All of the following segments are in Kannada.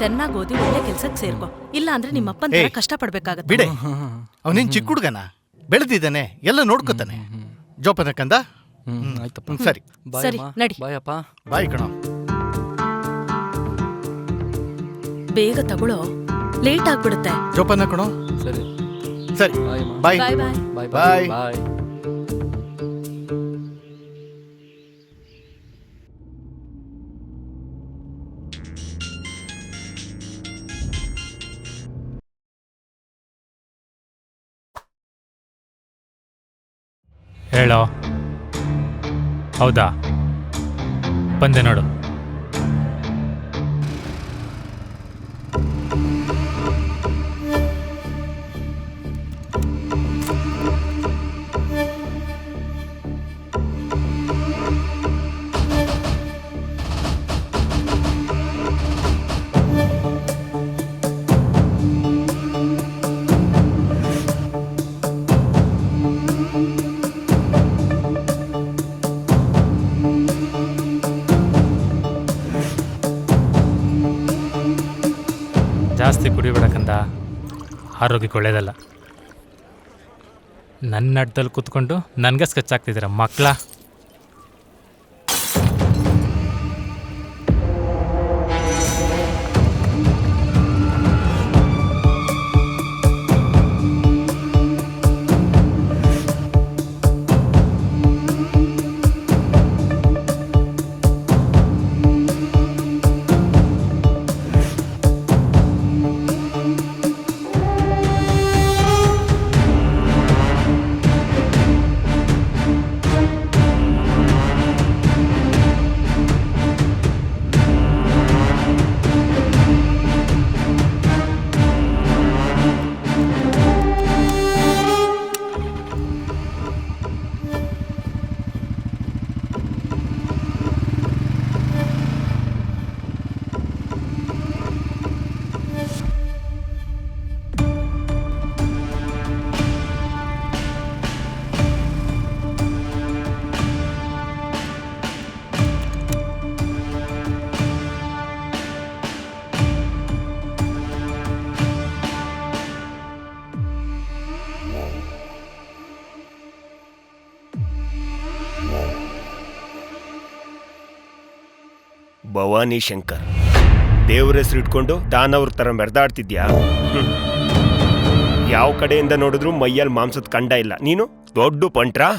ಚೆನ್ನಾಗಿ ಓದಿ ಒಳ್ಳೆ ಕೆಲ್ಸಕ್ಕೆ ಸೇರ್ಕೊ, ಇಲ್ಲ ಅಂದ್ರೆ ನಿಮ್ಮಪ್ಪನ ತರ ಕಷ್ಟ ಪಡ್ಬೇಕಾಗತ್ತೆ. ಬಿಡೆ, ಅವನೇನ್ ಚಿಕ್ಕ ಹುಡುಗನ, ಬೆಳೆದಿದ್ದಾನೆ, ಎಲ್ಲ ನೋಡ್ಕೋತಾನೆ. ಜೋಪಾನ ಕಂದ. ಆಯ್ತಪ್ಪ. ಸರಿ ಸರಿ ನಡಿ. ಬಾಯಪ್ಪ. ಬಾಯ್ ಕಣ. ಬೇಗ ತಗೊಳ್ಳೋ, ಲೇಟ್ ಆಗ್ಬಿಡುತ್ತೆ. ಜೋಪಾನ ಕಣೋ. ಸರಿ ಸರಿ ಬಾಯ್ ಬಾಯ್. ಬಾಯ್ ಬಾಯ್. ಬಾಯ್ ಬಾಯ್. ಬಾಯ್. ಹೇಳೋ. ಹೌದಾ, ಬಂದೆ ನೋಡು. ಜಾಸ್ತಿ ಕುಡಿಬೇಡಕ್ಕಂದ, ಆರೋಗ್ಯಕ್ಕೆ ಒಳ್ಳೇದಲ್ಲ. ನನ್ನ ಅಡ್ಡದಲ್ಲಿ ಕೂತ್ಕೊಂಡು ನನಗೆ ಸ್ಕೆಚ್ ಆಗ್ತಿದ್ದೀರ ಮಕ್ಕಳ. ಭವಾನಿ ಶಂಕರ್ ದೇವ್ರ ಹೆಸರು ಇಟ್ಕೊಂಡು ತಾನವ್ರ ತರ ಮೆರೆದಾಡ್ತಿದ್ಯಾ? ಯಾವ ಕಡೆಯಿಂದ ನೋಡಿದ್ರು ಮೈಯಲ್ಲಿ ಮಾಂಸದ ಕಂಡ ಇಲ್ಲ. ನೀನು ದೊಡ್ಡ ಪಂಟ್ರಾ?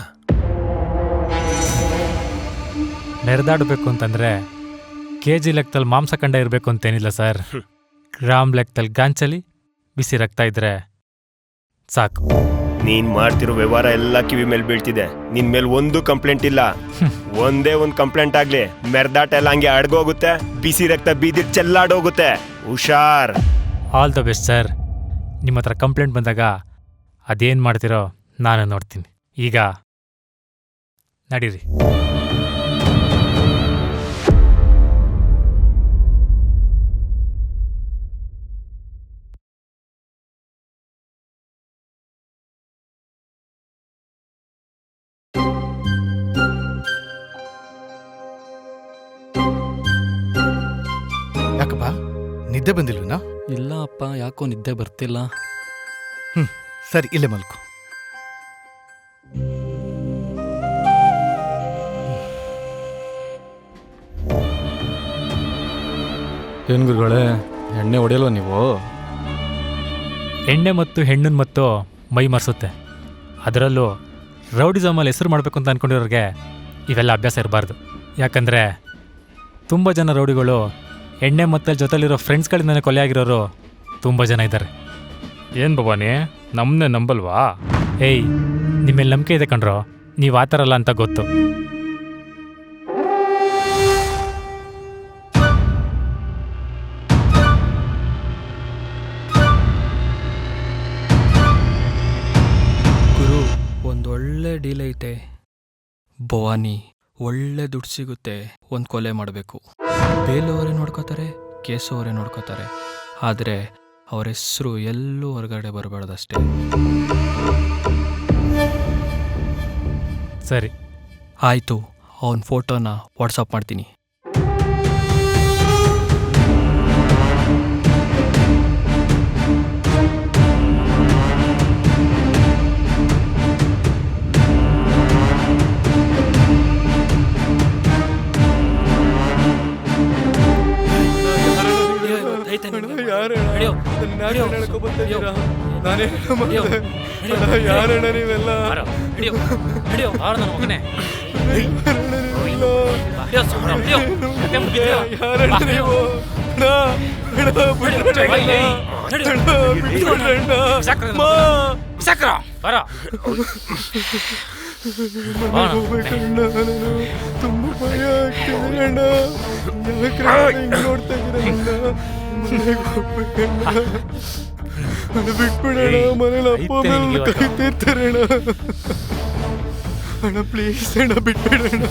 ಮೆರೆದಾಡಬೇಕು ಅಂತಂದರೆ KG ಲೆಕ್ಕದಲ್ಲಿ ಮಾಂಸ ಕಂಡ ಇರಬೇಕು ಅಂತೇನಿಲ್ಲ ಸರ್. ಗ್ರಾಮ್ ಲೆಕ್ಕದಲ್ಲಿ ಗಾಂಚಲಿ ಬಿಸಿ ರಕ್ತ ಇದ್ರೆ ಸಾಕು. ನೀನ್ ಮಾಡ್ತಿರೋ ವ್ಯವಹಾರ ಎಲ್ಲ ಕಿವಿ ಮೇಲೆ ಬೀಳ್ತಿದೆ. ನಿನ್ ಮೇಲೆ ಒಂದು ಕಂಪ್ಲೇಂಟ್ ಇಲ್ಲ. ಒಂದೇ ಒಂದು ಕಂಪ್ಲೇಂಟ್ ಆಗ್ಲಿ, ಮೆರ್ದಾಟ ಎಲ್ಲ ಹಂಗೆ ಅಡ್ಗೋಗುತ್ತೆ, ಬಿಸಿ ರಕ್ತ ಬೀದಿ ಚೆಲ್ಲಾಡೋಗುತ್ತೆ. ಹುಷಾರ್. All the best sir. ನಿಮ್ಮ ಹತ್ರ ಕಂಪ್ಲೇಂಟ್ ಬಂದಾಗ ಅದೇನು ಮಾಡ್ತಿರೋ ನಾನು ನೋಡ್ತೀನಿ. ಈಗ ನಡೀರಿ. ಯಾಕಪ್ಪ, ನಿದ್ದೆ ಬಂದಿಲ್ವೇನಾ? ಇಲ್ಲ ಅಪ್ಪ, ಯಾಕೋ ನಿದ್ದೆ ಬರ್ತಿಲ್ಲ. ಸರಿ, ಇಲ್ಲೇ ಮಲ್ಕೊ. ಏನು ಗುರುಗಳೇ, ಎಣ್ಣೆ ಹೊಡೆಯಲ್ವ ನೀವು? ಎಣ್ಣೆ ಮತ್ತು ಹೆಣ್ಣನ್ನು ಮತ್ತು ಮೈ ಮರೆಸುತ್ತೆ. ಅದರಲ್ಲೂ ರೌಡಿಸಮಲ್ಲಿ ಹೆಸರು ಮಾಡಬೇಕು ಅಂತ ಅಂದ್ಕೊಂಡಿರೋರಿಗೆ ಇವೆಲ್ಲ ಅಭ್ಯಾಸ ಇರಬಾರ್ದು. ಯಾಕಂದರೆ ತುಂಬ ಜನ ರೌಡಿಗಳು ಎಣ್ಣೆ ಮತ್ತು ಜೊತೆಲಿರೋ ಫ್ರೆಂಡ್ಸ್ಗಳಿಂದನೇ ಕೊಲೆ ಆಗಿರೋರು ತುಂಬ ಜನ ಇದ್ದಾರೆ. ಏನು ಭವಾನಿ, ನಮ್ಮನ್ನೇ ನಂಬಲ್ವಾ? ಏಯ್, ನಿಮ್ಮೇಲೆ ನಂಬಿಕೆ ಇದೆ ಕಣ್ರೋ, ನೀವು ಆ ಥರ ಅಲ್ಲ ಅಂತ ಗೊತ್ತು. ಗುರು, ಒಂದೊಳ್ಳೆ ಡೀಲ್ ಐತೆ. ಭವಾನಿ ಒಳ್ಳೆ ದುಡ್ಡು ಸಿಗುತ್ತೆ. ಒಂದು ಕೊಲೆ ಮಾಡಬೇಕು. ಬೇಲವರೇ ನೋಡ್ಕೋತಾರೆ, ಕೇಸವರೇ ನೋಡ್ಕೋತಾರೆ. ಆದರೆ ಅವ್ರ ಹೆಸರು ಎಲ್ಲೂ ಹೊರಗಡೆ ಬರಬಾರ್ದಷ್ಟೇ. ಸರಿ ಆಯಿತು, ಅವನ ಫೋಟೋನ ವಾಟ್ಸಪ್ ಮಾಡ್ತೀನಿ. ಯಾರಣ್ಣ ನೀವೆಲ್ಲ? ಯಾರಣ್ಣ ನೀವು? ತುಂಬ ಭಯ ಆಗ್ತಿದೆ ಅಣ್ಣ. ಯಾಕೆ ನೋಡ್ತಾ ಇದ್ದೀರಣ್ಣ? ಬಿಟ್ಬಿಡೋಣ, ಮನೇಲಿ ಅಪ್ಪ ಮೇಲೆ ಕೈತಿರ್ತಾರೆ ಅಣ್ಣ. ಅಣ್ಣ ಪ್ಲೀಸ್ ಅಣ್ಣ ಬಿಟ್ಬಿಡೋಣ.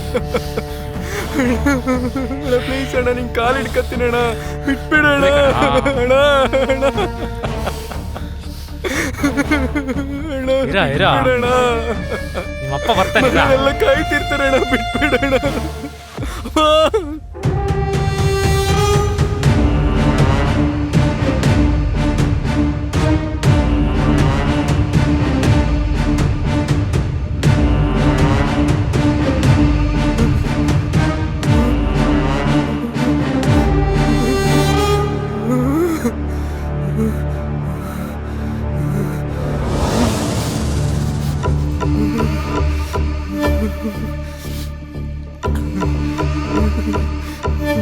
ಅಣ್ಣ ಪ್ಲೀಸ್ ಅಣ್ಣ, ನಿಂಗೆ ಕಾಲು ಹಿಡ್ಕತ್ತೀನಿ ಅಣ್ಣ, ಬಿಟ್ಬಿಡೋಣ ಅಣ್ಣ. ಅಣ್ಣ ನಿಮ್ಮಪ್ಪ ಬರ್ತಾನೆ, ಎಲ್ಲ ಕಾಯ್ತಿರ್ತಾರೆ ಅಣ್ಣ, ಬಿಟ್ಬಿಡೋಣ.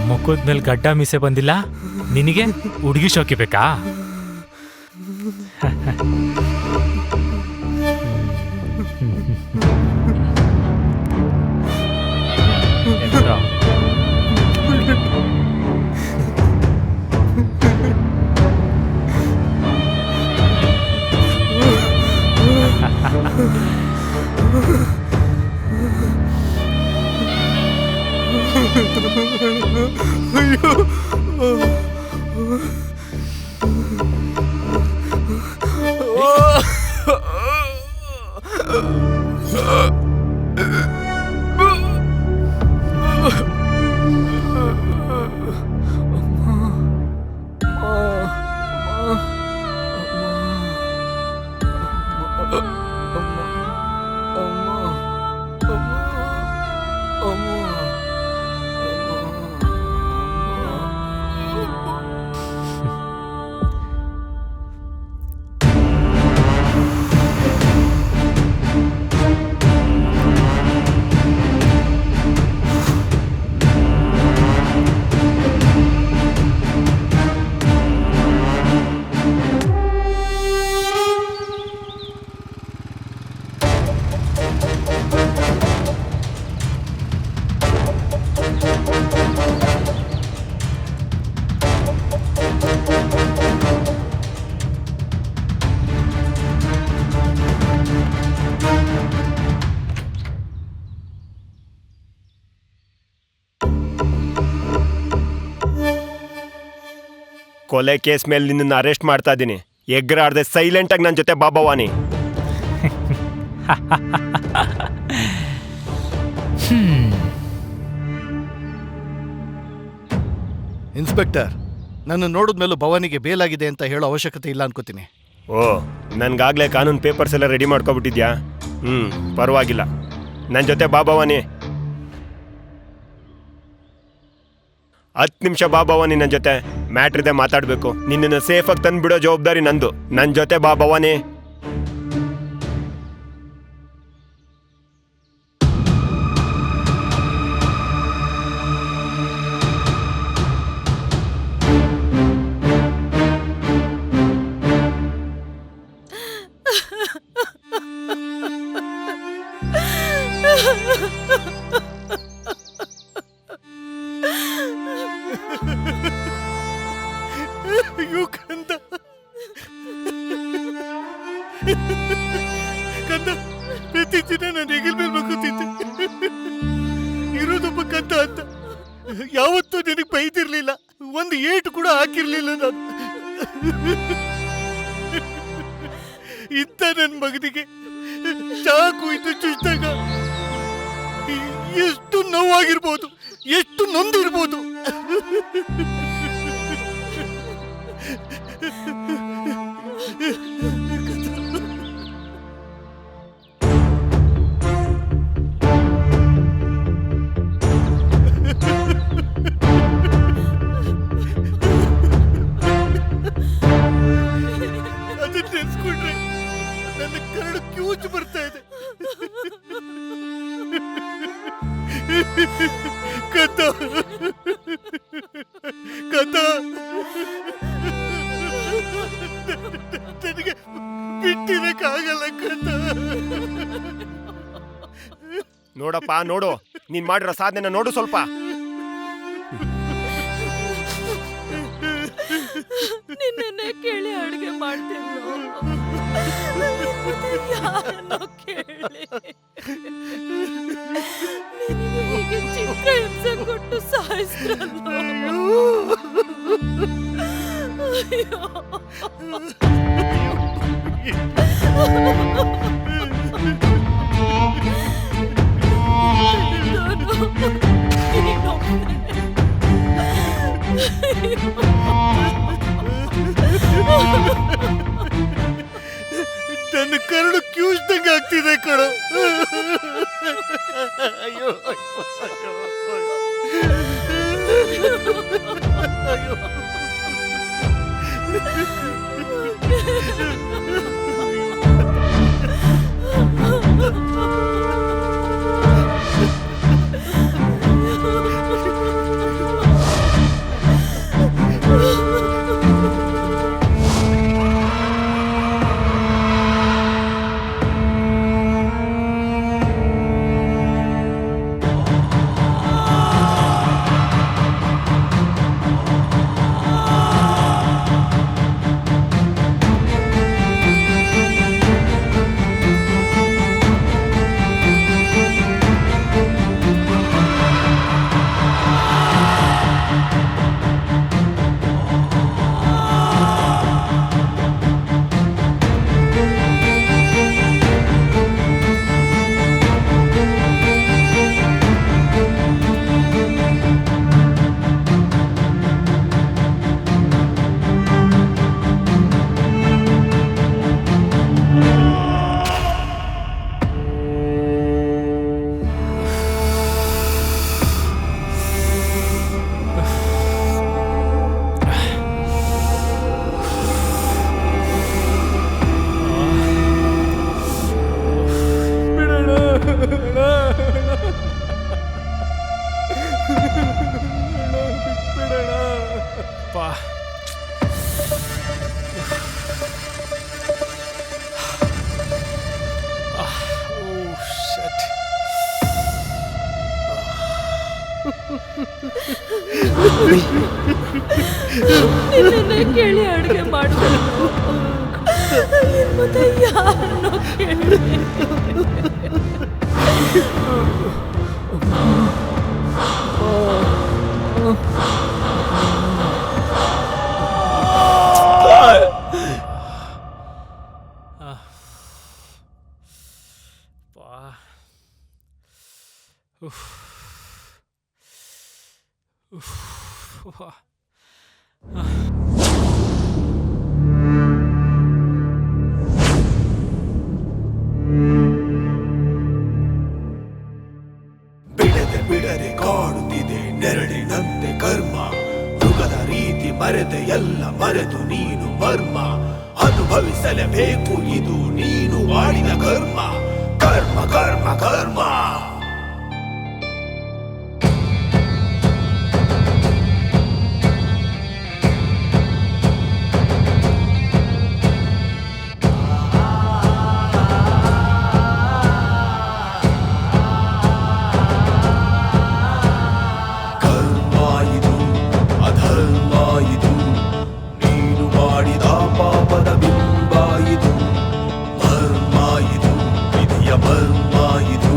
ಮುಖದ ಮೇಲೆ ಗಡ್ಡ ಮೀಸೆ ಬಂದಿಲ್ಲ ನಿನಗೆ? ಹುಡುಗಿ ಶೋಕಿ ಬೇಕಾ? ಅಯ್ಯೋ ಕೊಲೆ ಕೇಸ್ ಮೇಲೆ ನಿನ್ನನ್ನು ಅರೆಸ್ಟ್ ಮಾಡ್ತಾ ಇದ್ದೀನಿ. ಎಗ್ರಾಡ್ದೆ ಸೈಲೆಂಟ್ ಆಗಿ ನನ್ನ ಜೊತೆ ಬಾ ಭವಾನಿ. ಇನ್ಸ್ಪೆಕ್ಟರ್, ನನ್ನ ನೋಡಿದ್ಮೇಲೂ ಭವಾನಿಗೆ ಬೇಲಾಗಿದೆ ಅಂತ ಹೇಳೋ ಅವಶ್ಯಕತೆ ಇಲ್ಲ ಅನ್ಕೋತೀನಿ. ಓ, ನನ್ಗಾಗ್ಲೇ ಕಾನೂನು ಪೇಪರ್ಸ್ ಎಲ್ಲ ರೆಡಿ ಮಾಡ್ಕೊಬಿಟ್ಟಿದ್ಯಾ? ಪರವಾಗಿಲ್ಲ, ನನ್ನ ಜೊತೆ ಬಾ ಭವಾನಿ. 10 ನಿಮಿಷ ಬಾ ಭವಾನಿ ನನ್ನ ಜೊತೆ. ಮ್ಯಾಟ್ರ್ ಇದೆ, ಮಾತಾಡಬೇಕು. ನಿನ್ನನ್ನು ಸೇಫಾಗಿ ತಂದು ಬಿಡೋ ಜವಾಬ್ದಾರಿ ನಂದು. ನನ್ನ ಜೊತೆ ಬಾ ಭವಾನಿ. ಅಯ್ಯೋ ಕಂದ, ಕಂದ, ಪ್ರತಿದಿನ ನಾನು ಹೆಗಲ್ ಮೇಲೆ ಮಕ್ಕುತ್ತಿದ್ದೆ. ಇರೋದೊಬ್ಬ ಕಂದ ಅಂತ ಯಾವತ್ತೂ ನಿನಗೆ ಬೈದಿರ್ಲಿಲ್ಲ, ಒಂದು ಏಟು ಕೂಡ ಹಾಕಿರ್ಲಿಲ್ಲ ನಾನು. ಇಂಥ ನನ್ನ ಮಗನಿಗೆ ಚಾಕು ಇದ್ದು ಚುಚ್ಚಿದಾಗ ಎಷ್ಟು ನೋವಾಗಿರ್ಬೋದು, ಎಷ್ಟು ನೊಂದಿರ್ಬೋದು. ಅದನ್ನ ನೆನ್ಸ್ಕೊಂಡ್ರೆ ನನ್ನ ಕರಳು ಕ್ಯೂಚ್ ಬರ್ತಾ ಇದೆ. ಕಥ ಕಥ ನನಗೆ ಬಿಟ್ಟಿರಕ್ಕಾಗಲ್ಲ ಕಥ. ನೋಡಪ್ಪ ನೋಡು, ನೀನ್ ಮಾಡಿರೋ ಸಾಧನೆ ನೋಡು ಸ್ವಲ್ಪ. ನಿನ್ನೆ ಕೇಳಿ ಅಡುಗೆ ಮಾಡ್ತಿದ್ನು, ಯಾರನ್ನೋ ಕೇಳಿ ನಿನಗೆ ಹೀಗೆ ಚಿತ್ರ ಹಿಂಸೆ ಕೊಟ್ಟು ಸಾಯಿಸ್ರಲ್ಲ. ಅಯ್ಯೋ ನನ್ನ ಕರಡು ಕ್ಯೂಚ್ದಂಗ ಆಗ್ತಿದೆ ಕಣ. ಅಯ್ಯೋ ಅಯ್ಯೋ ನಿನ್ನೆ ಕೇಳಿ ಅಡುಗೆ ಮಾಡ್ಬೇಕು, ಮತ್ತೆ ಯಾರನ್ನೋ ಕೇಳಿ. ಬಿಡದೆ ಬಿಡದೆ ಕಾಡುತ್ತಿದೆ ನೆರಳಿನಂತೆ ಕರ್ಮ, ಮೃಗದ ರೀತಿ ಮರೆತೆ ಎಲ್ಲ ಮರೆತು ನೀನು ಮರ್ಮ, ಅನುಭವಿಸಲೇಬೇಕು ಇದು ನೀನು ಮಾಡಿದ ಕರ್ಮ, ಕರ್ಮ ಕರ್ಮ ಕರ್ಮ. ಮರ್ಮ ಇದು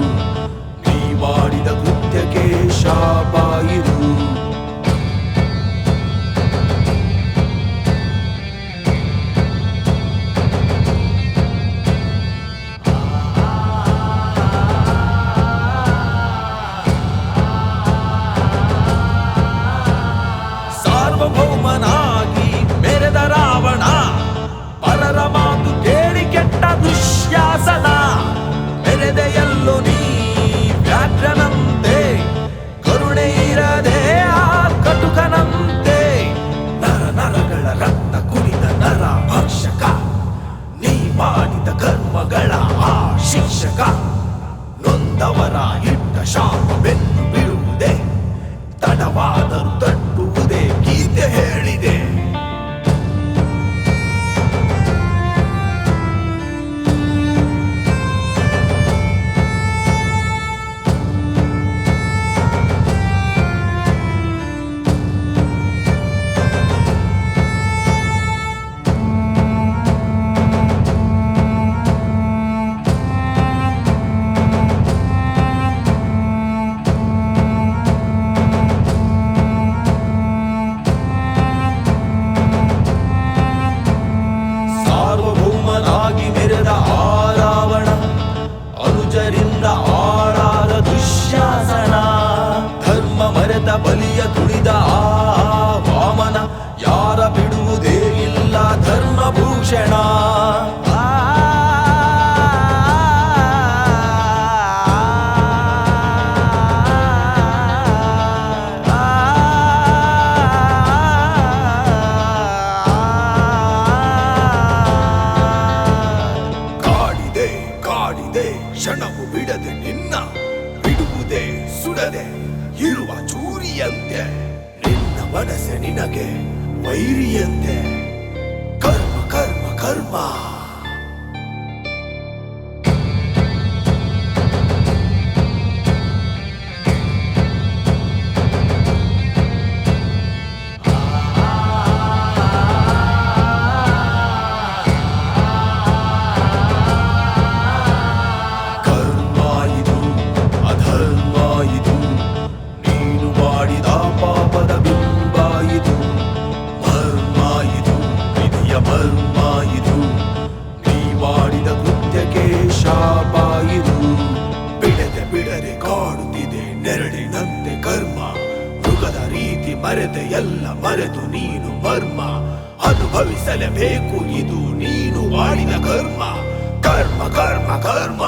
ವೈರಿಯಂತೆ ಕರ್ಮ ಕರ್ಮ ಕರ್ಮ. ಕರ್ಮ ಇದು ಅಧರ್ಮ ಇದು, ನೀನು ಮಾಡಿದ ಪಾಪದ ಬಿಂಬ ಇದು. ಮರ್ಮ ಇದು ವಿಧಿಯ ಮರ್ಮ ಇದು, ನೀ ಮಾಡಿದ ಕೃತ್ಯಕ್ಕೆ ಶಾಪ ಇದು. ಬಿಡದೆ ಬಿಡದೆ ಕಾಡುತ್ತಿದೆ ನೆರಳಿನಂತೆ ಕರ್ಮ, ಮೃಗದ ರೀತಿ ಮರೆತೆ ಎಲ್ಲ ಮರೆತು ನೀನು ಮರ್ಮ. ಅನುಭವಿಸಲೇಬೇಕು ಇದು ನೀನು ಮಾಡಿದ ಕರ್ಮ. ಕರ್ಮ ಕರ್ಮ ಕರ್ಮ.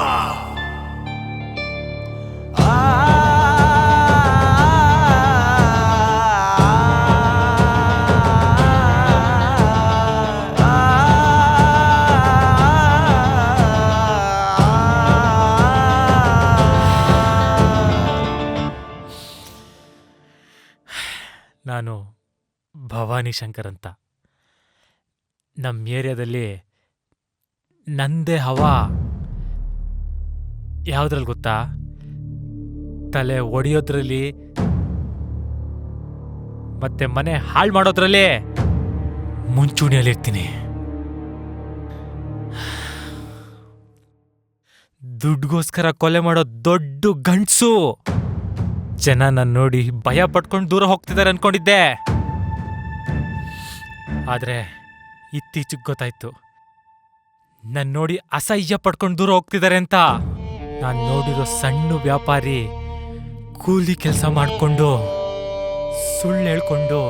ನಾನು ಭವಾನಿ ಶಂಕರ್ ಅಂತ. ನಮ್ಮ ಏರಿಯಾದಲ್ಲಿ ನಂದೇ ಹವಾ. ಯಾವುದ್ರಲ್ಲಿ ಗೊತ್ತಾ? ತಲೆ ಒಡೆಯೋದ್ರಲ್ಲಿ ಮತ್ತೆ ಮನೆ ಹಾಳು ಮಾಡೋದ್ರಲ್ಲಿ ಮುಂಚೂಣಿಯಲ್ಲಿರ್ತೀನಿ. ದುಡ್ಗೋಸ್ಕರ ಕೊಲೆ ಮಾಡೋ ದೊಡ್ಡ ಗಂಡ್ಸು. ಜನ ನನ್ನ ನೋಡಿ ಭಯ ಪಟ್ಕೊಂಡು ದೂರ ಹೋಗ್ತಿದ್ದಾರೆ ಅನ್ಕೊಂಡಿದ್ದೆ. ಆದ್ರೆ ಇತ್ತೀಚೆಗೆ ಗೊತ್ತಾಯ್ತು ನನ್ನ ನೋಡಿ ಅಸಹ್ಯ ಪಡ್ಕೊಂಡು ದೂರ ಹೋಗ್ತಿದ್ದಾರೆ ಅಂತ. ನಾನು ನೋಡಿರೋ ಸಣ್ಣ ವ್ಯಾಪಾರಿ ಕೂಲಿ ಕೆಲಸ ಮಾಡ್ಕೊಂಡು ಸುಳ್ಳು ಹೇಳ್ಕೊಂಡು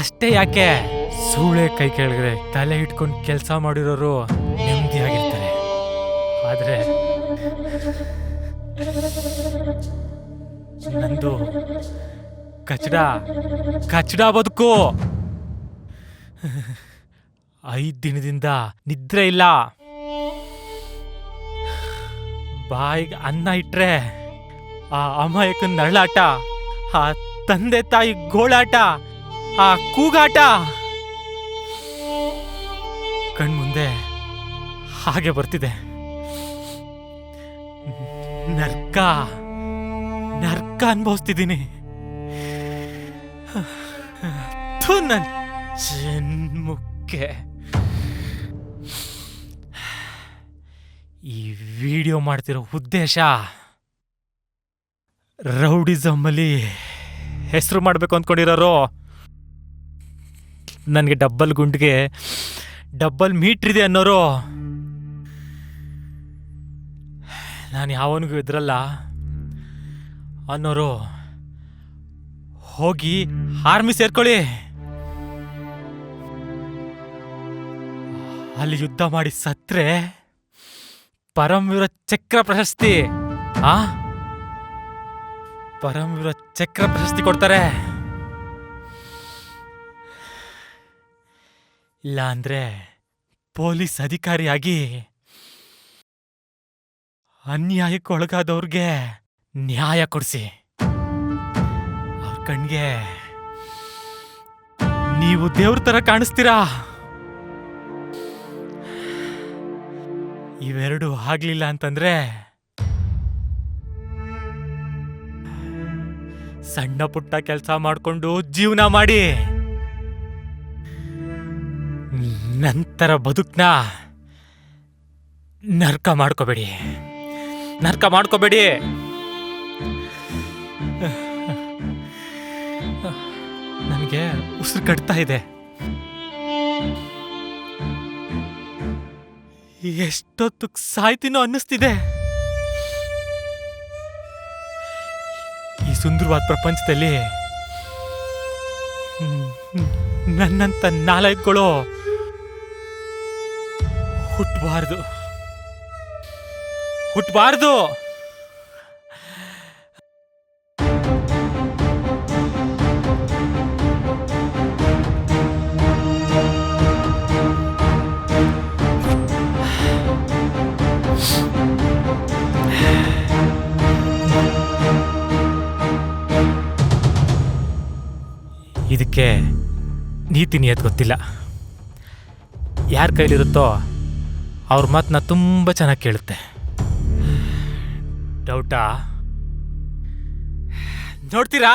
ಅಷ್ಟೇ ಯಾಕೆ ಸೂಳೆ ಕೈ ಕೆಳಗಡೆ ತಲೆ ಇಟ್ಕೊಂಡು ಕೆಲಸ ಮಾಡಿರೋರು ನೆಮ್ಮದಿಯಾಗಿರ್ತಾರೆ. ಆದ್ರೆ ನಂದು ಕಚಡ ಬದುಕು. 5 ದಿನದಿಂದ ನಿದ್ರೆ ಇಲ್ಲ. ಬಾಯಿಗೆ ಅನ್ನ ಇಟ್ರೆ ಆ ಅಮಾಯಕನ ನರಳಾಟ, ಆ ತಂದೆ ತಾಯಿ ಗೋಳಾಟ, ಆ ಕೂಗಾಟ ಕಣ್ಮುಂದೆ ಹಾಗೆ ಬರ್ತಿದೆ. ನರ್ಕ ಅನುಭವಿಸ್ತಿದ್ದೀನಿ. ನನ್ನ ಜನ್ಮಕ್ಕೆ ಈ ವಿಡಿಯೋ ಮಾಡ್ತಿರೋ ಉದ್ದೇಶ ರೌಡಿಸಮ್ಮಲ್ಲಿ ಹೆಸರು ಮಾಡಬೇಕು ಅಂದ್ಕೊಂಡಿರೋರು ನನಗೆ ಡಬ್ಬಲ್ ಗುಂಡಿಗೆ ಡಬ್ಬಲ್ ಮೀಟ್ರ್ ಇದೆ ಅನ್ನೋರು ನಾನು ಯಾವನಿಗೂ ಎದುರಲ್ಲ ಅನ್ನೋರು ಹೋಗಿ ಆರ್ಮಿ ಸೇರ್ಕೊಳ್ಳಿ. ಅಲ್ಲಿ ಯುದ್ಧ ಮಾಡಿ ಸತ್ರೆ ಪರಮವೀರ ಚಕ್ರ ಪ್ರಶಸ್ತಿ ಪರಮವೀರ ಚಕ್ರ ಪ್ರಶಸ್ತಿ ಕೊಡ್ತಾರೆ. ಇಲ್ಲ ಅಂದ್ರೆ ಪೊಲೀಸ್ ಅಧಿಕಾರಿಯಾಗಿ ಅನ್ಯಾಯಕ್ಕೆ ಒಳಗಾದವ್ರಿಗೆ ನ್ಯಾಯ ಕೊಡಿಸಿ. ಅವ್ರ ಕಣ್ಗೆ ನೀವು ದೇವ್ರ ತರ ಕಾಣಿಸ್ತೀರಾ. ಇವೆರಡು ಆಗ್ಲಿಲ್ಲ ಅಂತಂದ್ರೆ ಸಣ್ಣ ಪುಟ್ಟ ಕೆಲಸ ಮಾಡ್ಕೊಂಡು ಜೀವನ ಮಾಡಿ ನಂತರ ಬದುಕ್ನ ನರ್ಕ ಮಾಡ್ಕೋಬೇಡಿ. ನನಗೆ ಉಸಿರು ಕಟ್ತಾ ಇದೆ. ಎಷ್ಟೊತ್ತು ಸಾಯ್ತೀನೋ ಅನ್ನಿಸ್ತಿದೆ. ಈ ಸುಂದರವಾದ ಪ್ರಪಂಚದಲ್ಲಿ ನನ್ನಂತ ನಾಲಾಯಕ್ಗಳು ಹುಟ್ಟಬಾರ್ದು. ಇದಕ್ಕೆ ನೀತಿ ನಿಯತ್ ಗೊತ್ತಿಲ್ಲ. ಯಾರ ಕೈಲಿರುತ್ತೋ ಅವ್ರ ಮಾತನ್ನ ತುಂಬ ಚೆನ್ನಾಗಿ ಕೇಳುತ್ತೆ. ಡೌಟಾ? ನೋಡ್ತೀರಾ?